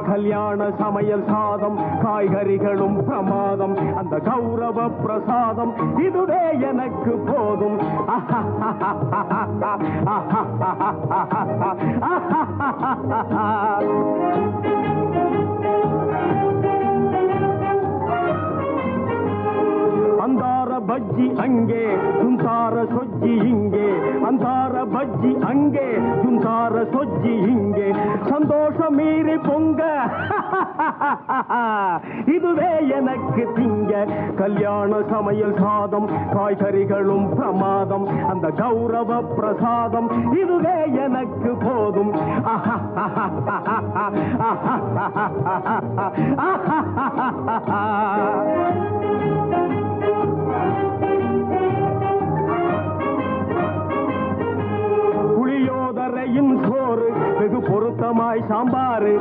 கல்யாண சமையல் சாதம் காய்கறிகளும் பிரமாதம் அந்த கௌரவ பிரசாதம் இதுவே எனக்கு போதும் அந்தார பஜ்ஜி அங்கே சுந்தார சொஜ்ஜி இங்கே அந்தார பஜ்ஜி அங்கே சுந்தார சொஜ்ஜி இங்கே சந்தோஷம் மீறி பொங்க இதுவே எனக்கு திங்க கல்யாண சமையல் சாதம் காய்கறிகளும் பிரமாதம் அந்த கௌரவ பிரசாதம் இதுவே எனக்கு போதும் புளியோதரையும் சோறு வெகு பொருத்தமாய் சாம்பாரு